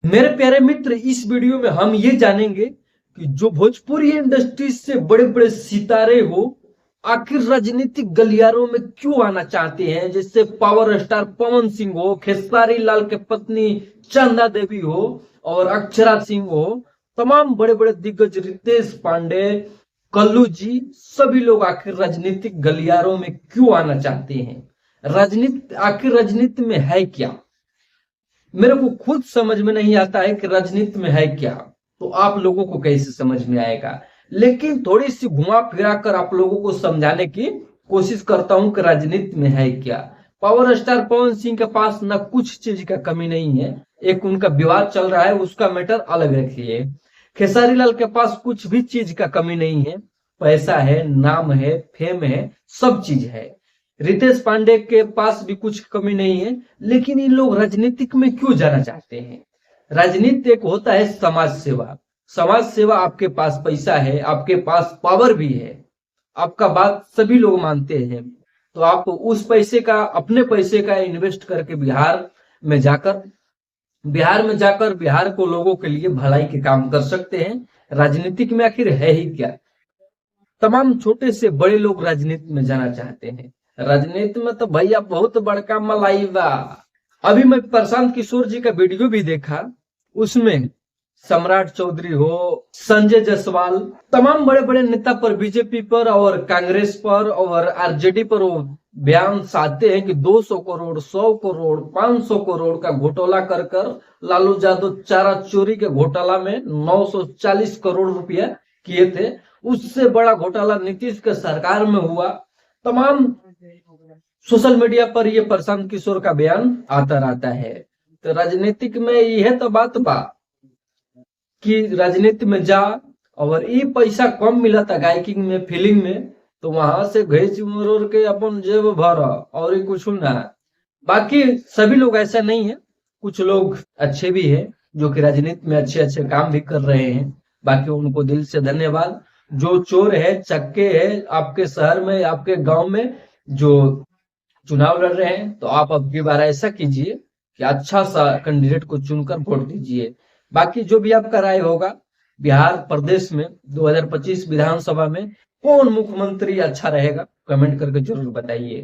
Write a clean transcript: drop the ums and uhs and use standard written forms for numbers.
मेरे प्यारे मित्र, इस वीडियो में हम ये जानेंगे कि जो भोजपुरी इंडस्ट्री से बड़े बड़े सितारे हो आखिर राजनीतिक गलियारों में क्यों आना चाहते हैं। जैसे पावर स्टार पवन सिंह हो, खेसारी लाल के पत्नी चंदा देवी हो और अक्षरा सिंह हो, तमाम बड़े बड़े दिग्गज रितेश पांडे, कल्लू जी, सभी लोग आखिर राजनीतिक गलियारों में क्यों आना चाहते हैं। राजनीति आखिर राजनीति में है क्या, मेरे को खुद समझ में नहीं आता है कि राजनीति में है क्या, तो आप लोगों को कैसे समझ में आएगा। लेकिन थोड़ी सी घुमा फिरा कर आप लोगों को समझाने की कोशिश करता हूं कि राजनीति में है क्या। पावर स्टार पवन सिंह के पास ना कुछ चीज का कमी नहीं है, एक उनका विवाद चल रहा है, उसका मैटर अलग रखिए। खेसारी लाल के पास कुछ भी चीज का कमी नहीं है, पैसा है, नाम है, फेम है, सब चीज है। रितेश पांडे के पास भी कुछ कमी नहीं है, लेकिन इन लोग राजनीतिक में क्यों जाना चाहते हैं। राजनीति एक होता है समाज सेवा। समाज सेवा, आपके पास पैसा है, आपके पास पावर भी है, आपका बात सभी लोग मानते हैं, तो आप उस पैसे का, अपने पैसे का इन्वेस्ट करके बिहार में जाकर बिहार को लोगों के लिए भलाई के काम कर सकते हैं। राजनीतिक में आखिर है ही क्या। तमाम छोटे से बड़े लोग राजनीति में जाना चाहते हैं। राजनीति में तो भैया बहुत बड़का मलाई बा। अभी मैं प्रशांत किशोर जी का वीडियो भी देखा, उसमें सम्राट चौधरी हो, संजय जायसवाल, तमाम बड़े बड़े नेता पर, बीजेपी पर और कांग्रेस पर और आरजेडी पर वो बयान साधते हैं कि 200 करोड़, 100 करोड़, 500 करोड़ का घोटाला कर कर लालू यादव चारा चोरी के घोटाला में 940 करोड़ रुपया किए थे। उससे बड़ा घोटाला नीतीश के सरकार में हुआ। तमाम सोशल मीडिया पर ये प्रशांत किशोर का बयान आता रहता है। तो राजनीतिक में यह तो बात बा कि राजनीति में जा और ये पैसा कम मिला था गायकी में, फिल्म में, तो वहां से घिस मरोड़ के अपन जेब भर और ये कुछ ना। बाकी सभी लोग ऐसा नहीं है, कुछ लोग अच्छे भी हैं जो कि राजनीति में अच्छे अच्छे काम भी कर रहे हैं। बाकी उनको दिल से धन्यवाद। जो चोर है, चक्के है आपके शहर में, आपके गांव में जो चुनाव लड़ रहे हैं, तो आप अब की बार ऐसा कीजिए कि अच्छा सा कैंडिडेट को चुनकर वोट दीजिए। बाकी जो भी आपका राय होगा, बिहार प्रदेश में 2025 विधानसभा में कौन मुख्यमंत्री अच्छा रहेगा, कमेंट करके जरूर बताइए।